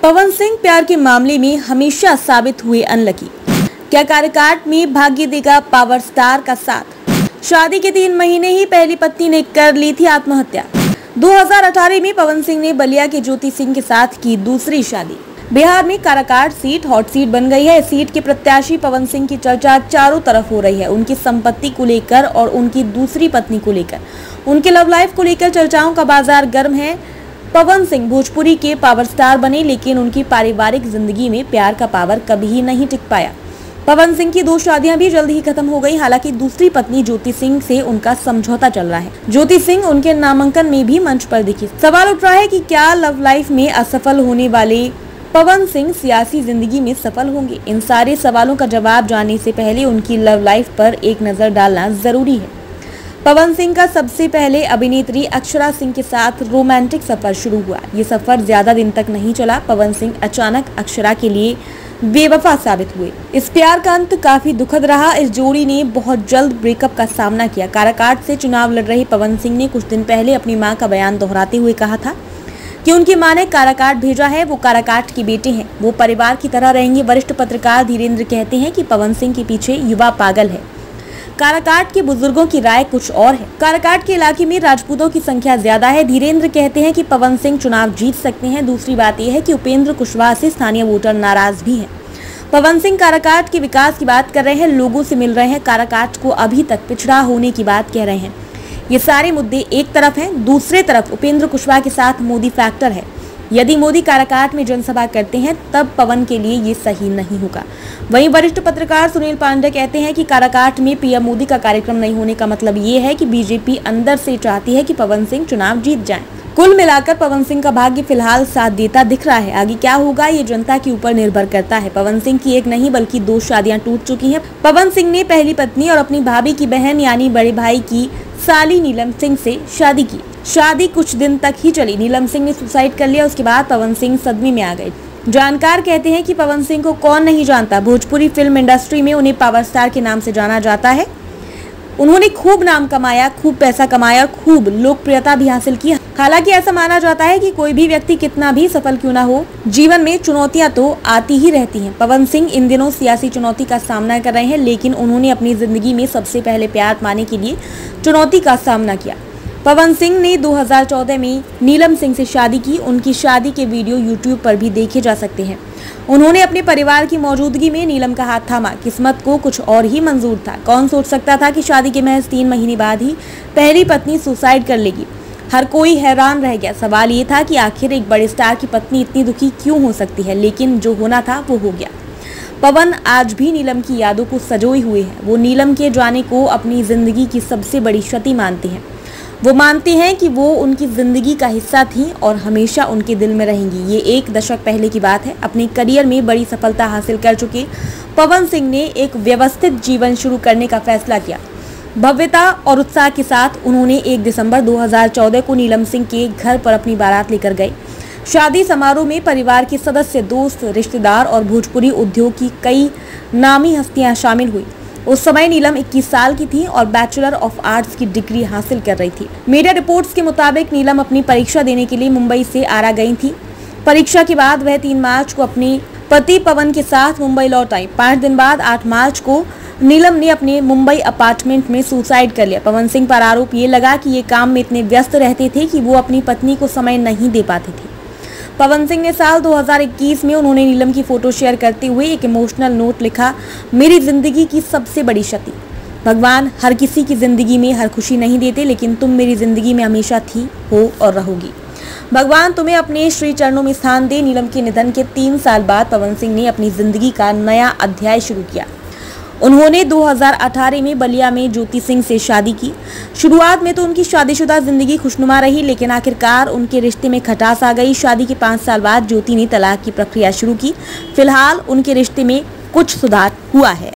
पवन सिंह प्यार के मामले में हमेशा साबित हुए अनलकी। क्या कार्यकाट में भाग्य देगा पावर स्टार का साथ? शादी के 3 महीने ही पहली पत्नी ने कर ली थी आत्महत्या। 2018 में पवन सिंह ने बलिया के ज्योति सिंह के साथ की दूसरी शादी। बिहार में काराकाट सीट हॉट सीट बन गई है। इस सीट के प्रत्याशी पवन सिंह की चर्चा चारों तरफ हो रही है। उनकी संपत्ति को लेकर और उनकी दूसरी पत्नी को लेकर, उनके लव लाइफ को लेकर चर्चाओं का बाजार गर्म है। पवन सिंह भोजपुरी के पावर स्टार बने, लेकिन उनकी पारिवारिक जिंदगी में प्यार का पावर कभी ही नहीं टिक पाया। पवन सिंह की 2 शादियां भी जल्द ही खत्म हो गई। हालांकि दूसरी पत्नी ज्योति सिंह से उनका समझौता चल रहा है। ज्योति सिंह उनके नामांकन में भी मंच पर दिखी। सवाल उठ रहा है कि क्या लव लाइफ में असफल होने वाले पवन सिंह सियासी जिंदगी में सफल होंगे? इन सारे सवालों का जवाब जानने से पहले उनकी लव लाइफ पर एक नजर डालना जरूरी है। पवन सिंह का सबसे पहले अभिनेत्री अक्षरा सिंह के साथ रोमांटिक सफर शुरू हुआ। ये सफर ज्यादा दिन तक नहीं चला। पवन सिंह अचानक अक्षरा के लिए बेवफा साबित हुए। इस प्यार का अंत काफी दुखद रहा। इस जोड़ी ने बहुत जल्द ब्रेकअप का सामना किया। काराकाट से चुनाव लड़ रहे पवन सिंह ने कुछ दिन पहले अपनी मां का बयान दोहराते हुए कहा था कि उनकी मां ने काराकाट भेजा है, वो काराकाट के बेटे हैं, वो परिवार की तरह रहेंगे। वरिष्ठ पत्रकार धीरेन्द्र कहते हैं कि पवन सिंह के पीछे युवा पागल है। काराकाट के बुजुर्गों की राय कुछ और है। काराकाट के इलाके में राजपूतों की संख्या ज्यादा है। धीरेन्द्र कहते हैं कि पवन सिंह चुनाव जीत सकते हैं। दूसरी बात यह है कि उपेंद्र कुशवाहा से स्थानीय वोटर नाराज भी हैं। पवन सिंह काराकाट के विकास की बात कर रहे हैं, लोगों से मिल रहे हैं, काराकाट को अभी तक पिछड़ा होने की बात कह रहे हैं। ये सारे मुद्दे एक तरफ हैं, दूसरे तरफ उपेंद्र कुशवाहा के साथ मोदी फैक्टर है। यदि मोदी काराकाट में जनसभा करते हैं तब पवन के लिए ये सही नहीं होगा। वहीं वरिष्ठ पत्रकार सुनील पांडे कहते हैं कि काराकाट में पीएम मोदी का कार्यक्रम नहीं होने का मतलब ये है कि बीजेपी अंदर से चाहती है कि पवन सिंह चुनाव जीत जाएं। कुल मिलाकर पवन सिंह का भाग्य फिलहाल साथ देता दिख रहा है। आगे क्या होगा ये जनता के ऊपर निर्भर करता है। पवन सिंह की एक नहीं बल्कि 2 शादियां टूट चुकी हैं। पवन सिंह ने पहली पत्नी और अपनी भाभी की बहन यानी बड़े भाई की साली नीलम सिंह से शादी की। शादी कुछ दिन तक ही चली। नीलम सिंह ने सुसाइड कर लिया। उसके बाद पवन सिंह सदमे में आ गए। जानकार कहते हैं कि पवन सिंह को कौन नहीं जानता। भोजपुरी फिल्म इंडस्ट्री में उन्हें पावर स्टार के नाम से जाना जाता है। उन्होंने खूब नाम कमाया, खूब पैसा कमाया, खूब लोकप्रियता भी हासिल की। हालांकि ऐसा माना जाता है कि कोई भी व्यक्ति कितना भी सफल क्यों ना हो, जीवन में चुनौतियां तो आती ही रहती हैं। पवन सिंह इन दिनों सियासी चुनौती का सामना कर रहे हैं, लेकिन उन्होंने अपनी जिंदगी में सबसे पहले प्यार पाने के लिए चुनौती का सामना किया। पवन सिंह ने 2014 में नीलम सिंह से शादी की। उनकी शादी के वीडियो यूट्यूब पर भी देखे जा सकते हैं। उन्होंने अपने परिवार की मौजूदगी में नीलम का हाथ थामा। किस्मत को कुछ और ही मंजूर था। कौन सोच सकता था कि शादी के महज 3 महीने बाद ही पहली पत्नी सुसाइड कर लेगी। हर कोई हैरान रह गया। सवाल ये था कि आखिर एक बड़े स्टार की पत्नी इतनी दुखी क्यों हो सकती है, लेकिन जो होना था वो हो गया। पवन आज भी नीलम की यादों को सजोए हुए हैं। वो नीलम के जाने को अपनी जिंदगी की सबसे बड़ी क्षति मानते हैं। वो मानते हैं कि वो उनकी जिंदगी का हिस्सा थी और हमेशा उनके दिल में रहेंगी। ये 1 दशक पहले की बात है। अपने करियर में बड़ी सफलता हासिल कर चुके पवन सिंह ने एक व्यवस्थित जीवन शुरू करने का फैसला किया। भव्यता और उत्साह के साथ उन्होंने 1 दिसंबर 2014 को नीलम सिंह के घर पर अपनी बारात लेकर गए। शादी समारोह में परिवार के सदस्य, दोस्त, रिश्तेदार और भोजपुरी उद्योग की कई नामी हस्तियां शामिल हुई। उस समय नीलम 21 साल की थी और बैचलर ऑफ आर्ट्स की डिग्री हासिल कर रही थी। मीडिया रिपोर्ट्स के मुताबिक नीलम अपनी परीक्षा देने के लिए मुंबई से आरा गई थी। परीक्षा के बाद वह 3 मार्च को अपने पति पवन के साथ मुंबई लौट आई। 5 दिन बाद 8 मार्च को नीलम ने अपने मुंबई अपार्टमेंट में सुसाइड कर लिया। पवन सिंह पर आरोप ये लगा कि ये काम में इतने व्यस्त रहते थे कि वो अपनी पत्नी को समय नहीं दे पाते थे। पवन सिंह ने साल 2021 में उन्होंने नीलम की फोटो शेयर करते हुए एक इमोशनल नोट लिखा, मेरी जिंदगी की सबसे बड़ी क्षति। भगवान हर किसी की जिंदगी में हर खुशी नहीं देते, लेकिन तुम मेरी जिंदगी में हमेशा थी, हो और रहोगी। भगवान तुम्हें अपने श्री चरणों में स्थान दे। नीलम के निधन के 3 साल बाद पवन सिंह ने अपनी जिंदगी का नया अध्याय शुरू किया। उन्होंने 2018 में बलिया में ज्योति सिंह से शादी की। शुरुआत में तो उनकी शादीशुदा जिंदगी खुशनुमा रही, लेकिन आखिरकार उनके रिश्ते में खटास आ गई। शादी के 5 साल बाद ज्योति ने तलाक की प्रक्रिया शुरू की। फिलहाल उनके रिश्ते में कुछ सुधार हुआ है।